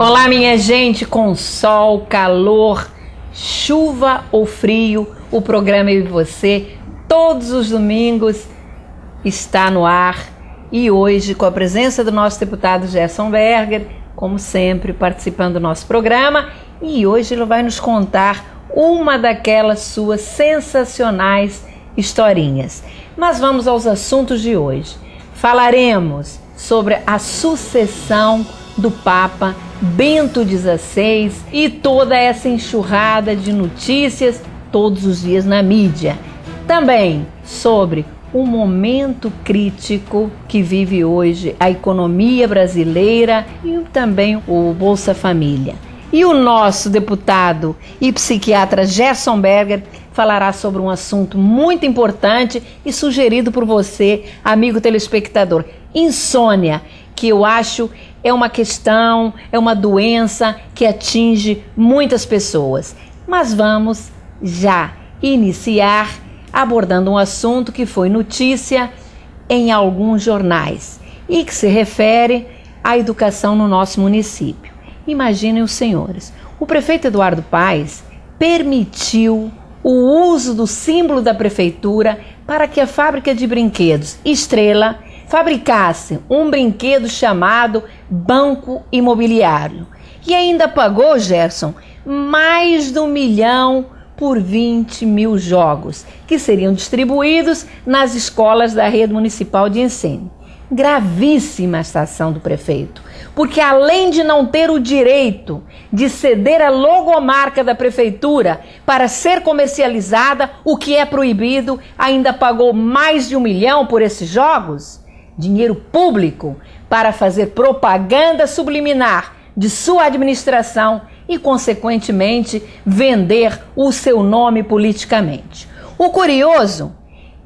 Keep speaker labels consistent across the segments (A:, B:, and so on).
A: Olá, minha gente, com sol, calor, chuva ou frio, o programa Eu e Você, todos os domingos, está no ar. E hoje, com a presença do nosso deputado Gerson Berger, como sempre, participando do nosso programa. E hoje ele vai nos contar uma daquelas suas sensacionais historinhas. Mas vamos aos assuntos de hoje. Falaremos sobre a sucessão do Papa Bento XVI e toda essa enxurrada de notícias todos os dias na mídia. Também sobre o momento crítico que vive hoje a economia brasileira e também o Bolsa Família. E o nosso deputado e psiquiatra Gerson Berger falará sobre um assunto muito importante e sugerido por você, amigo telespectador: insônia, que eu acho é uma questão, é uma doença que atinge muitas pessoas. Mas vamos já iniciar abordando um assunto que foi notícia em alguns jornais e que se refere à educação no nosso município. Imaginem os senhores, o prefeito Eduardo Paes permitiu o uso do símbolo da prefeitura para que a fábrica de brinquedos Estrela fabricasse um brinquedo chamado Banco Imobiliário. E ainda pagou, Gerson, mais de 1 milhão por 20 mil jogos, que seriam distribuídos nas escolas da rede municipal de ensino. Gravíssima esta ação do prefeito, porque além de não ter o direito de ceder a logomarca da prefeitura para ser comercializada, o que é proibido, ainda pagou mais de 1 milhão por esses jogos, dinheiro público, para fazer propaganda subliminar de sua administração e, consequentemente, vender o seu nome politicamente. O curioso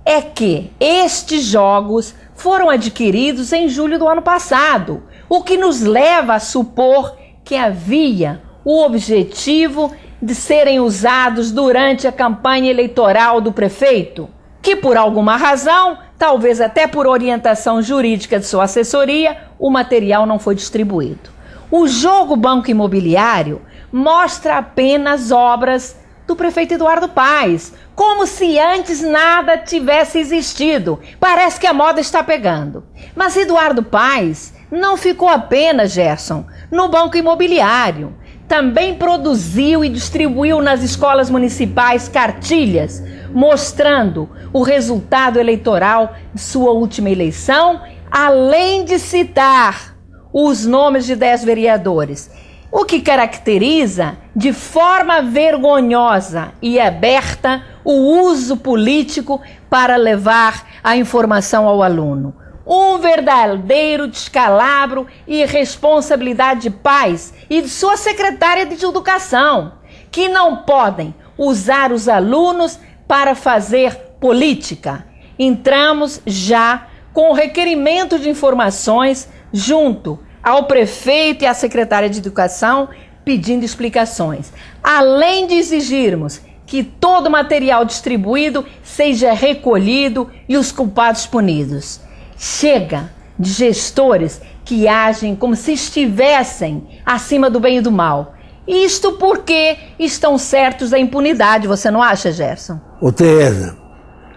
A: é que estes jogos foram adquiridos em julho do ano passado, o que nos leva a supor que havia o objetivo de serem usados durante a campanha eleitoral do prefeito, que por alguma razão, talvez até por orientação jurídica de sua assessoria, o material não foi distribuído. O jogo Banco Imobiliário mostra apenas obras do prefeito Eduardo Paes, como se antes nada tivesse existido. Parece que a moda está pegando. Mas Eduardo Paes não ficou apenas, Gerson, no Banco Imobiliário. Também produziu e distribuiu nas escolas municipais cartilhas mostrando o resultado eleitoral de sua última eleição, além de citar os nomes de 10 vereadores, o que caracteriza de forma vergonhosa e aberta o uso político para levar a informação ao aluno. Um verdadeiro descalabro e irresponsabilidade de Paes e de sua secretária de Educação, que não podem usar os alunos para fazer política. Entramos já com o requerimento de informações junto ao prefeito e à secretária de Educação, pedindo explicações, além de exigirmos que todo material distribuído seja recolhido e os culpados punidos. Chega de gestores que agem como se estivessem acima do bem e do mal. Isto porque estão certos da impunidade, você não acha, Gerson?
B: Ô Tereza,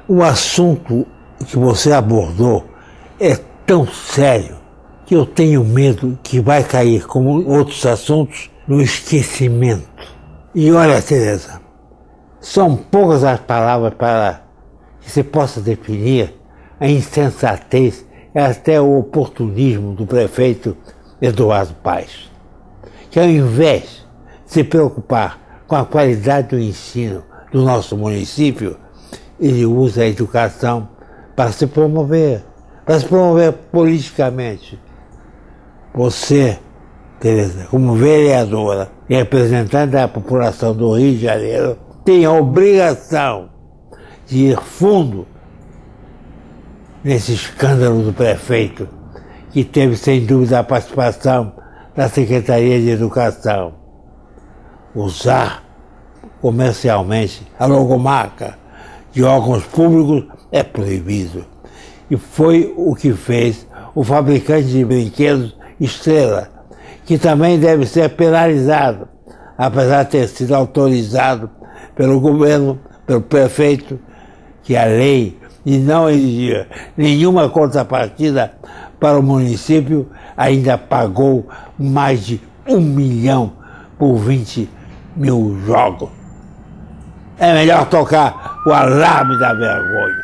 B: o assunto que você abordou é tão sério que eu tenho medo que vai cair, como outros assuntos, no esquecimento. E olha, Tereza, são poucas as palavras para que você possa definir a insensatez e até o oportunismo do prefeito Eduardo Paes, que ao invés de se preocupar com a qualidade do ensino do nosso município, ele usa a educação para se promover politicamente. Você, Tereza, como vereadora e representante da população do Rio de Janeiro, tem a obrigação de ir fundo nesse escândalo do prefeito, que teve sem dúvida a participação da Secretaria de Educação. Usar comercialmente a logomarca de órgãos públicos é proibido. E foi o que fez o fabricante de brinquedos Estrela, que também deve ser penalizado, apesar de ter sido autorizado pelo governo, pelo prefeito, que a lei e não exigia nenhuma contrapartida para o município, ainda pagou mais de 1 milhão por 20 mil jogos. É melhor tocar o alarme da vergonha.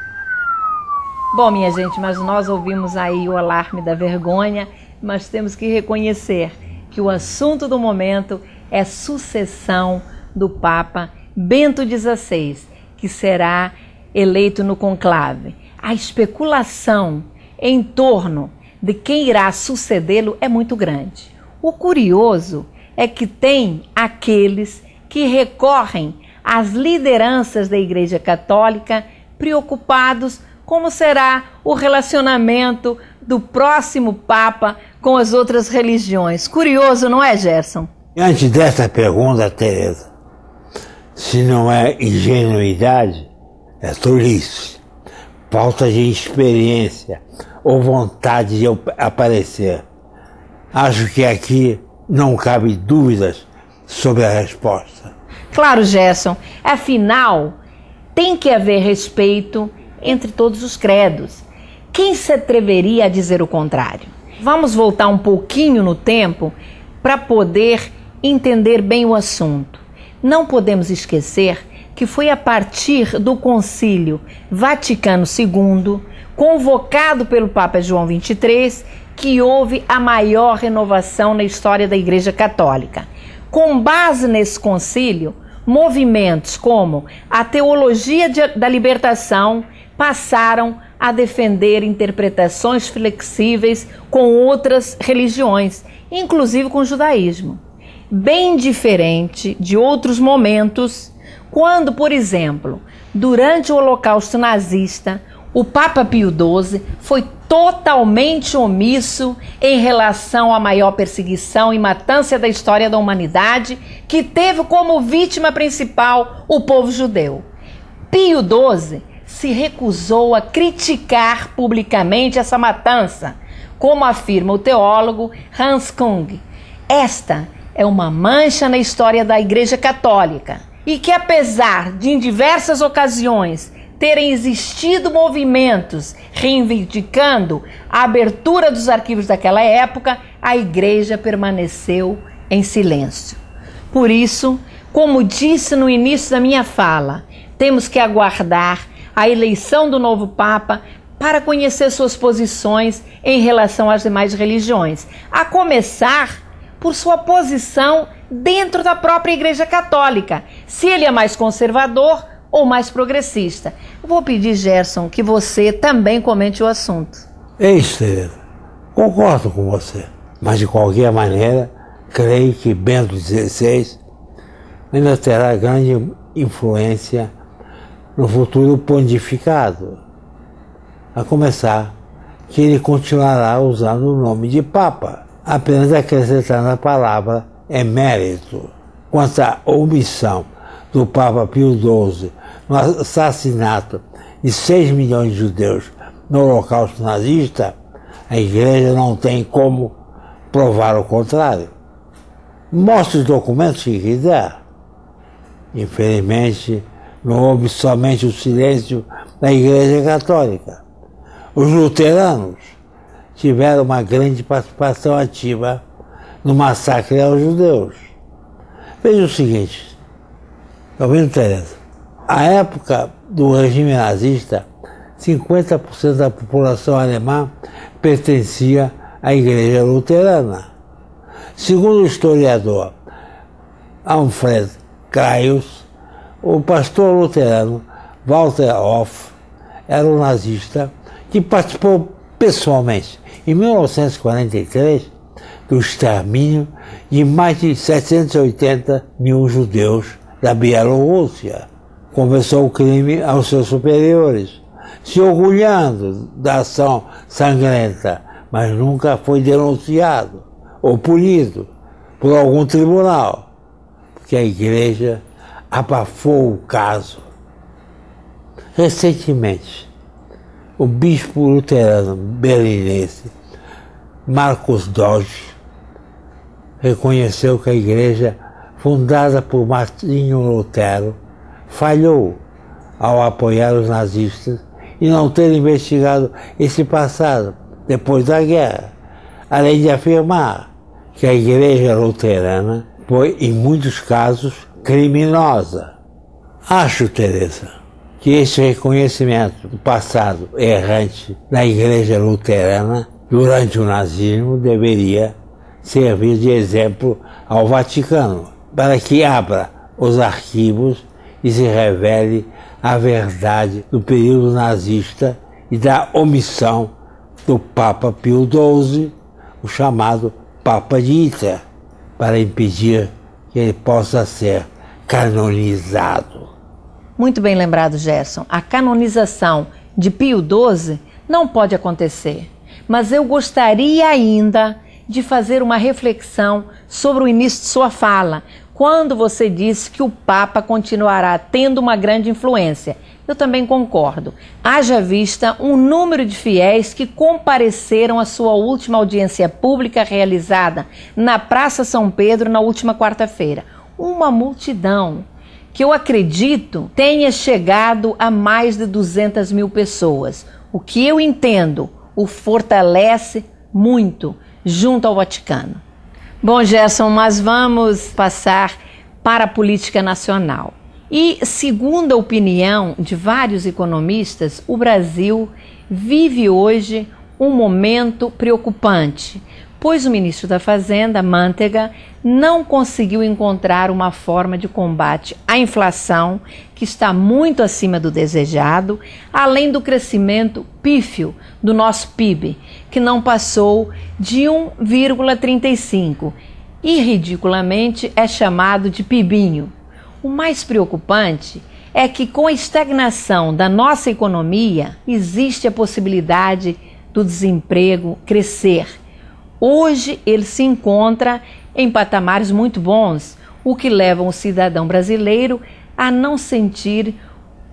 A: Bom, minha gente, mas nós ouvimos aí o alarme da vergonha, mas temos que reconhecer que o assunto do momento é sucessão do Papa Bento XVI, que será eleito no conclave. A especulação em torno de quem irá sucedê-lo é muito grande. O curioso é que tem aqueles que recorrem às lideranças da Igreja Católica preocupados como será o relacionamento do próximo Papa com as outras religiões. Curioso, não é, Gerson?
B: Antes dessa pergunta, Tereza, se não é ingenuidade, é tolice, falta de experiência ou vontade de aparecer. Acho que aqui não cabe dúvidas sobre a resposta.
A: Claro, Gerson. Afinal, tem que haver respeito entre todos os credos. Quem se atreveria a dizer o contrário? Vamos voltar um pouquinho no tempo para poder entender bem o assunto. Não podemos esquecer que foi a partir do Concílio Vaticano II, convocado pelo Papa João XXIII, que houve a maior renovação na história da Igreja Católica. Com base nesse concílio, movimentos como a teologia da libertação passaram a defender interpretações flexíveis com outras religiões, inclusive com o judaísmo. Bem diferente de outros momentos, quando, por exemplo, durante o Holocausto nazista, o Papa Pio XII foi totalmente omisso em relação à maior perseguição e matança da história da humanidade, que teve como vítima principal o povo judeu. Pio XII se recusou a criticar publicamente essa matança, como afirma o teólogo Hans Kung. Esta é uma mancha na história da Igreja Católica e que, apesar de em diversas ocasiões terem existido movimentos reivindicando a abertura dos arquivos daquela época, a Igreja permaneceu em silêncio. Por isso, como disse no início da minha fala, temos que aguardar a eleição do novo Papa para conhecer suas posições em relação às demais religiões, a começar por sua posição dentro da própria Igreja Católica, se ele é mais conservador ou mais progressista. Eu vou pedir, Gerson, que você também comente o assunto.
B: É isso, Tereza. Concordo com você, mas de qualquer maneira, creio que Bento XVI ainda terá grande influência no futuro pontificado, a começar que ele continuará usando o nome de Papa, apenas acrescentando a palavra emérito. Quanto à omissão do Papa Pio XII no assassinato de 6 milhões de judeus no Holocausto nazista, a Igreja não tem como provar o contrário. Mostre os documentos que quiser. Infelizmente, não houve somente o silêncio da Igreja Católica. Os luteranos tiveram uma grande participação ativa no massacre aos judeus. Veja o seguinte, está ouvindo, Tereza? À época do regime nazista, 50% da população alemã pertencia à Igreja Luterana. Segundo o historiador Alfred Krauss, o pastor luterano Walter Hoff era um nazista que participou pessoalmente, em 1943, do extermínio de mais de 780 mil judeus da Bielorrússia. Confessou o crime aos seus superiores, se orgulhando da ação sangrenta, mas nunca foi denunciado ou punido por algum tribunal, porque a Igreja abafou o caso. Recentemente, o bispo luterano berlinense Marcus Doge reconheceu que a igreja, fundada por Martinho Lutero, falhou ao apoiar os nazistas e não ter investigado esse passado depois da guerra, além de afirmar que a igreja luterana foi, em muitos casos, criminosa. Acho, Teresa, que esse reconhecimento do passado errante da igreja luterana durante o nazismo deveria servir de exemplo ao Vaticano, para que abra os arquivos e se revele a verdade do período nazista e da omissão do Papa Pio XII, o chamado Papa de Hitler, para impedir que ele possa ser canonizado.
A: Muito bem lembrado, Gerson. A canonização de Pio XII não pode acontecer, mas eu gostaria ainda de fazer uma reflexão sobre o início de sua fala, quando você disse que o Papa continuará tendo uma grande influência. Eu também concordo. Haja vista um número de fiéis que compareceram à sua última audiência pública realizada na Praça São Pedro na última quarta-feira. Uma multidão que eu acredito tenha chegado a mais de 200 mil pessoas, o que eu entendo o fortalece muito junto ao Vaticano. Bom, Gerson, mas vamos passar para a política nacional. E, segundo a opinião de vários economistas, o Brasil vive hoje um momento preocupante, pois o ministro da Fazenda, Mantega, não conseguiu encontrar uma forma de combate à inflação, que está muito acima do desejado, além do crescimento pífio do nosso PIB, que não passou de 1,35 e, ridiculamente, é chamado de PIBinho. O mais preocupante é que, com a estagnação da nossa economia, existe a possibilidade do desemprego crescer. Hoje ele se encontra em patamares muito bons, o que leva o cidadão brasileiro a não sentir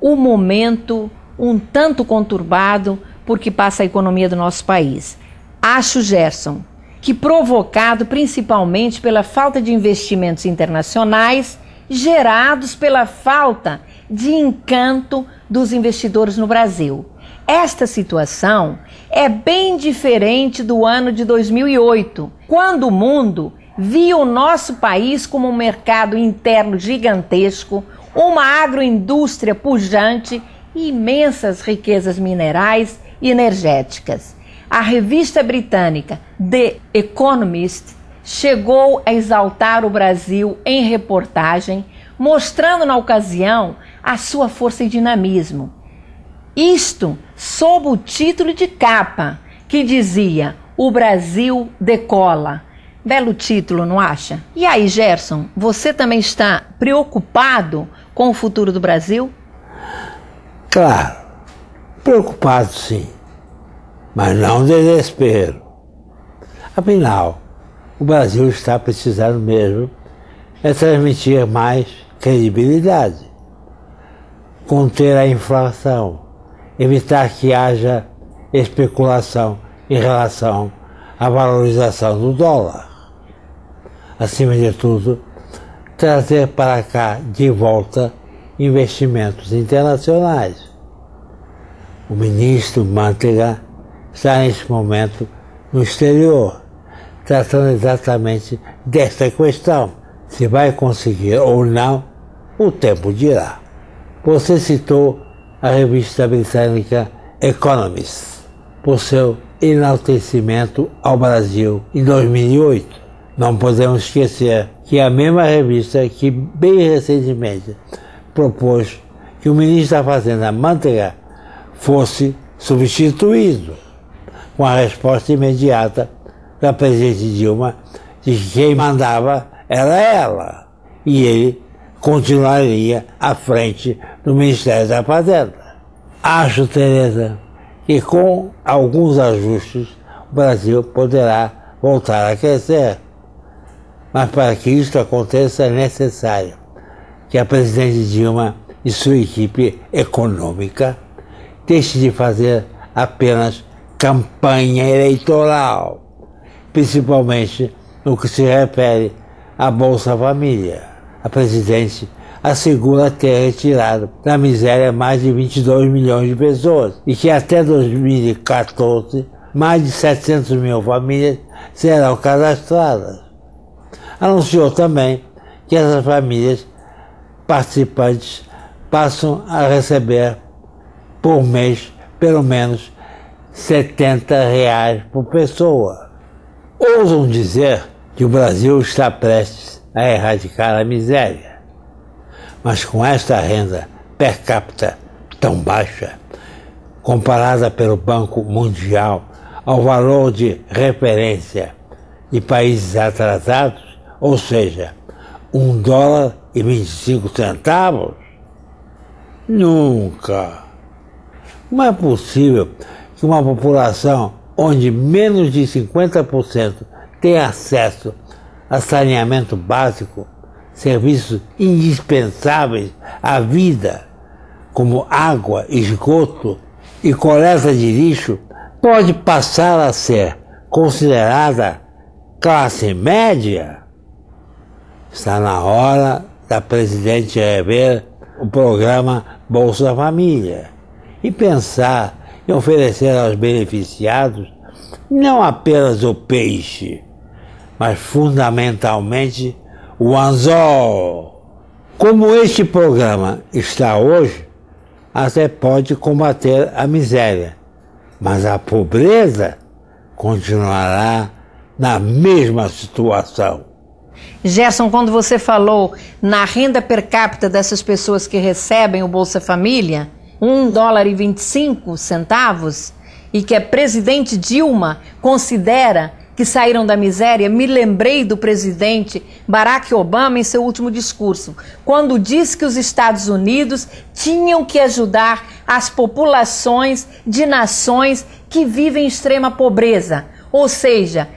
A: o momento um tanto conturbado por que passa a economia do nosso país. Acho, Gerson, que provocado principalmente pela falta de investimentos internacionais gerados pela falta de encanto dos investidores no Brasil. Esta situação é bem diferente do ano de 2008, quando o mundo via o nosso país como um mercado interno gigantesco, uma agroindústria pujante e imensas riquezas minerais e energéticas. A revista britânica The Economist chegou a exaltar o Brasil em reportagem, mostrando na ocasião a sua força e dinamismo. Isto sob o título de capa, que dizia: "O Brasil decola". Belo título, não acha? E aí, Gerson, você também está preocupado com o futuro do Brasil?
B: Claro, preocupado sim, mas não desespero. Afinal, o Brasil está precisando mesmo é transmitir mais credibilidade, conter a inflação, evitar que haja especulação em relação à valorização do dólar. Acima de tudo, trazer para cá de volta investimentos internacionais. O ministro Mantega está neste momento no exterior, tratando exatamente desta questão. Se vai conseguir ou não, o tempo dirá. Você citou a revista britânica Economist por seu enaltecimento ao Brasil em 2008. Não podemos esquecer que a mesma revista que bem recentemente propôs que o ministro da Fazenda, Mantega, fosse substituído, com a resposta imediata da presidente Dilma de que quem mandava era ela, e ele continuaria à frente do Ministério da Fazenda. Acho, Teresa, que com alguns ajustes o Brasil poderá voltar a crescer. Mas para que isso aconteça é necessário que a presidente Dilma e sua equipe econômica deixe de fazer apenas campanha eleitoral, principalmente No que se refere à Bolsa Família, a presidente assegura ter retirado da miséria mais de 22 milhões de pessoas e que até 2014 mais de 700 mil famílias serão cadastradas. Anunciou também que essas famílias participantes passam a receber por mês pelo menos R$70 por pessoa. Ousam dizer que o Brasil está prestes a erradicar a miséria. Mas com esta renda per capita tão baixa, comparada pelo Banco Mundial ao valor de referência de países atrasados, ou seja, $1,25, nunca. Não é possível que uma população onde menos de 50% tem acesso a saneamento básico, serviços indispensáveis à vida, como água, esgoto e coleta de lixo, pode passar a ser considerada classe média? Está na hora da presidente rever o programa Bolsa Família e pensar em oferecer aos beneficiados não apenas o peixe, mas fundamentalmente o anzol. Como este programa está hoje, até pode combater a miséria, mas a pobreza continuará na mesma situação.
A: Gerson, quando você falou na renda per capita dessas pessoas que recebem o Bolsa Família, $1,25, e que a presidente Dilma considera que saíram da miséria, me lembrei do presidente Barack Obama em seu último discurso, quando disse que os Estados Unidos tinham que ajudar as populações de nações que vivem em extrema pobreza, ou seja,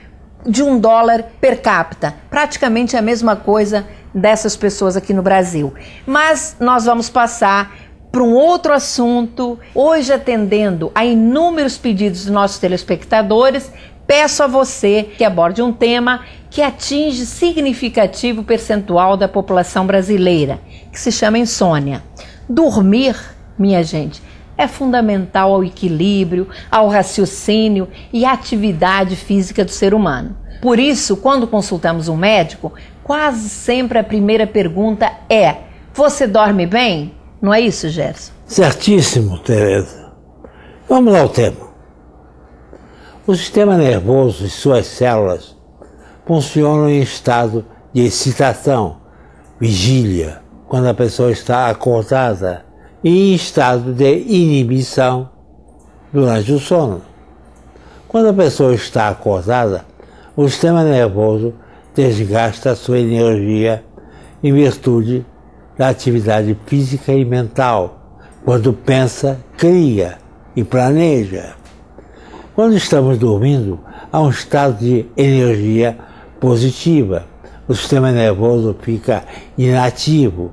A: de $1 per capita, praticamente a mesma coisa dessas pessoas aqui no Brasil. Mas nós vamos passar para um outro assunto. Hoje, atendendo a inúmeros pedidos dos nossos telespectadores, peço a você que aborde um tema que atinge significativo percentual da população brasileira, que se chama insônia. Dormir, minha gente, é fundamental ao equilíbrio, ao raciocínio e à atividade física do ser humano. Por isso, quando consultamos um médico, quase sempre a primeira pergunta é: você dorme bem? Não é isso, Gerson?
B: Certíssimo, Tereza. Vamos ao tema. O sistema nervoso e suas células funcionam em estado de excitação, vigília, quando a pessoa está acordada, e em estado de inibição durante o sono. Quando a pessoa está acordada, o sistema nervoso desgasta a sua energia em virtude da atividade física e mental, quando pensa, cria e planeja. Quando estamos dormindo, há um estado de energia positiva, o sistema nervoso fica inativo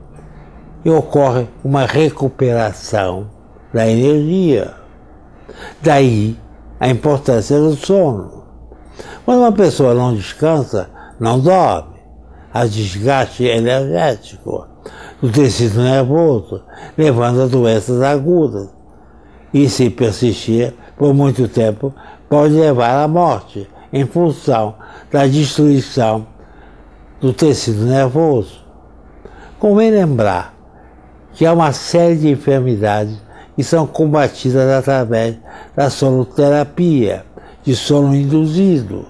B: e ocorre uma recuperação da energia. Daí a importância do sono. Quando uma pessoa não descansa, não dorme. Há desgaste energético do tecido nervoso, levando a doenças agudas. E se persistir por muito tempo, pode levar à morte, em função da destruição do tecido nervoso. Convém lembrar que há uma série de enfermidades que são combatidas através da sonoterapia, de sono induzido.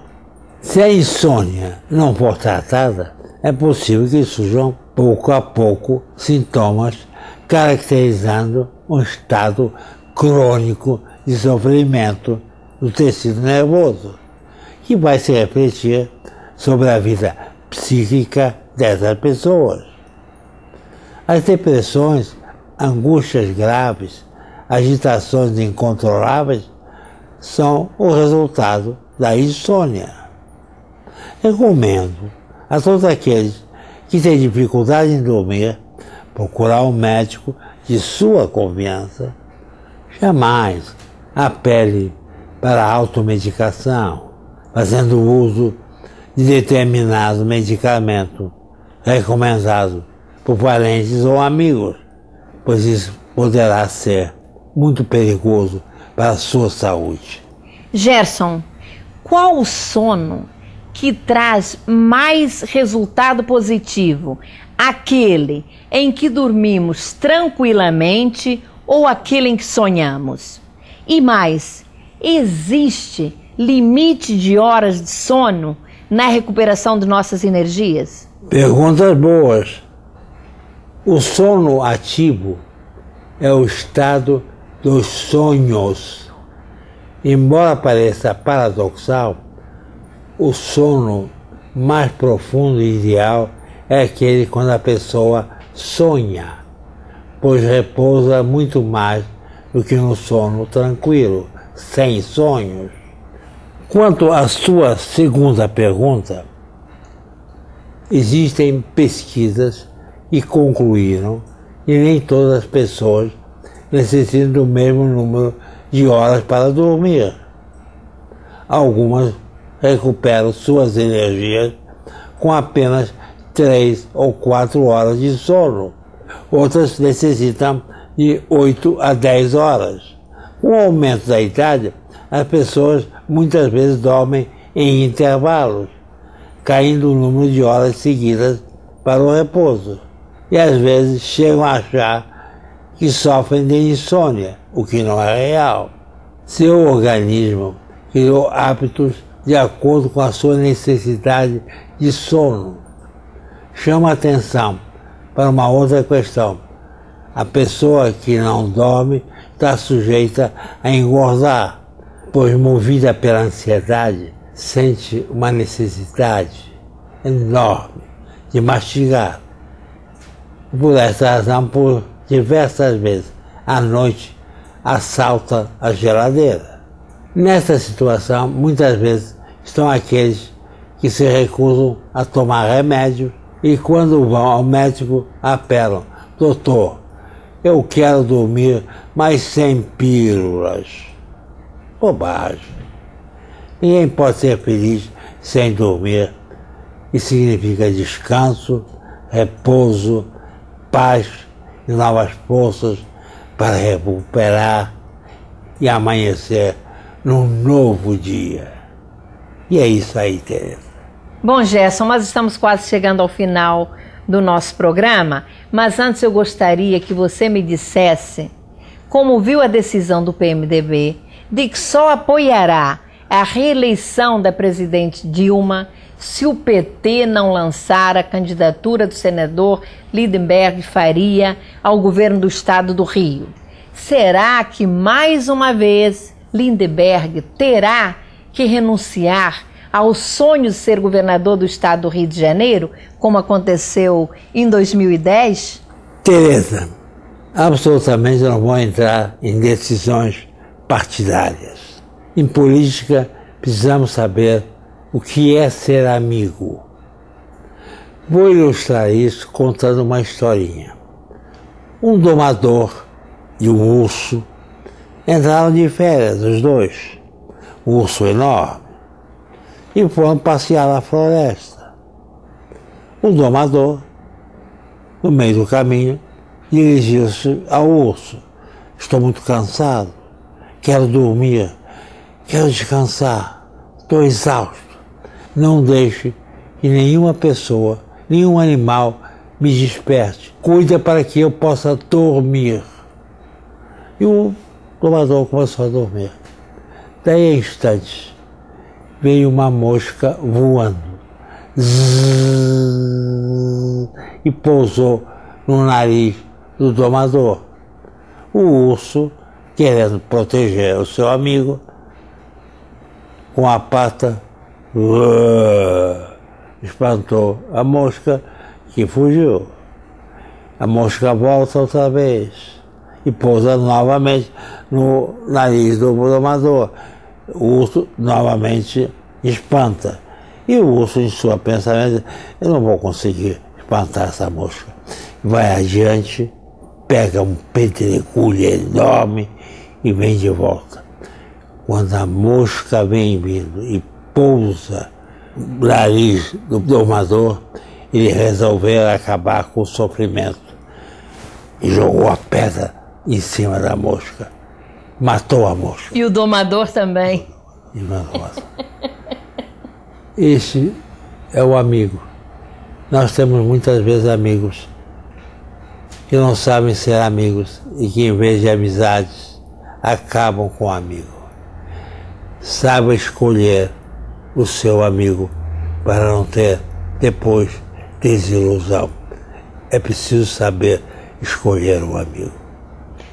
B: Se a insônia não for tratada, é possível que surjam pouco a pouco sintomas caracterizando um estado crônico de sofrimento do tecido nervoso, que vai se refletir sobre a vida psíquica dessas pessoas. As depressões, angústias graves, agitações incontroláveis são o resultado da insônia. Recomendo a todos aqueles que têm dificuldade em dormir procurar um médico de sua confiança. Jamais apele para a automedicação, fazendo uso de determinado medicamento recomendado por parentes ou amigos, pois isso poderá ser muito perigoso para a sua saúde.
A: Gerson, qual o sono que traz mais resultado positivo? Aquele em que dormimos tranquilamente ou aquele em que sonhamos? E mais, existe limite de horas de sono na recuperação de nossas energias?
B: Perguntas boas. O sono ativo é o estado dos sonhos. Embora pareça paradoxal, o sono mais profundo e ideal é aquele quando a pessoa sonha, pois repousa muito mais do que no sono tranquilo, sem sonhos. Quanto à sua segunda pergunta, existem pesquisas que concluíram que nem todas as pessoas necessitam do mesmo número de horas para dormir. Algumas recuperam suas energias com apenas 3 ou 4 horas de sono. Outras necessitam de 8 a 10 horas. Com o aumento da idade, as pessoas muitas vezes dormem em intervalos, caindo o número de horas seguidas para o repouso. E às vezes chegam a achar que sofrem de insônia, o que não é real. Seu organismo criou hábitos de acordo com a sua necessidade de sono. Chama atenção para uma outra questão. A pessoa que não dorme está sujeita a engordar, pois movida pela ansiedade, sente uma necessidade enorme de mastigar. Por essa razão, por diversas vezes à noite, assalta a geladeira. Nessa situação, muitas vezes estão aqueles que se recusam a tomar remédio e quando vão ao médico apelam: doutor, eu quero dormir, mas sem pílulas. Bobagem. Ninguém pode ser feliz sem dormir. Isso significa descanso, repouso, paz e novas forças para recuperar e amanhecer num novo dia. E é isso aí, Tereza.
A: Bom, Gerson, nós estamos quase chegando ao final do nosso programa, mas antes eu gostaria que você me dissesse como viu a decisão do PMDB de que só apoiará a reeleição da presidente Dilma se o PT não lançar a candidatura do senador Lindenberg Faria ao governo do estado do Rio. Será que mais uma vez Lindenberg terá que renunciar ao sonho de ser governador do estado do Rio de Janeiro, como aconteceu em 2010?
B: Tereza, absolutamente não vou entrar em decisões partidárias. Em política, precisamos saber o que é ser amigo. Vou ilustrar isso contando uma historinha. Um domador e um urso entraram de férias, os dois. Um urso enorme. E foram passear na floresta. O domador, no meio do caminho, dirigiu-se ao urso. Estou muito cansado, quero dormir, quero descansar, estou exausto. Não deixe que nenhuma pessoa, nenhum animal me desperte. Cuida para que eu possa dormir. E o domador começou a dormir. Daí a instantes, veio uma mosca voando e pousou no nariz do domador. O urso, querendo proteger o seu amigo, com a pata espantou a mosca, que fugiu. A mosca volta outra vez e pousa novamente no nariz do domador. O urso novamente espanta. E o urso, em sua pensamento, eu não vou conseguir espantar essa mosca. Vai adiante, pega um pedregulho enorme e vem de volta. Quando a mosca vem vindo e pousa nariz do domador, ele resolveu acabar com o sofrimento e jogou a pedra em cima da mosca. Matou a mosca.
A: E o domador também.
B: Esse é o amigo. Nós temos muitas vezes amigos que não sabem ser amigos e que, em vez de amizades, acabam com o amigo. Saiba escolher o seu amigo para não ter depois desilusão. É preciso saber escolher um amigo.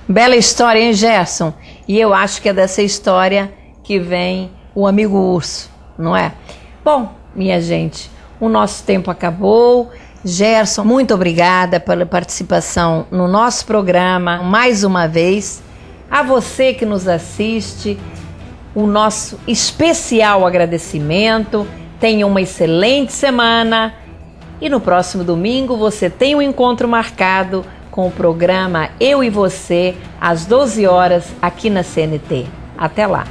A: Bela história, hein, Gerson? E eu acho que é dessa história que vem o amigo urso, não é? Bom, minha gente, o nosso tempo acabou. Gerson, muito obrigada pela participação no nosso programa mais uma vez. A você que nos assiste, o nosso especial agradecimento. Tenha uma excelente semana e no próximo domingo você tem um encontro marcado com o programa Eu e Você às 12 horas aqui na CNT. Até lá!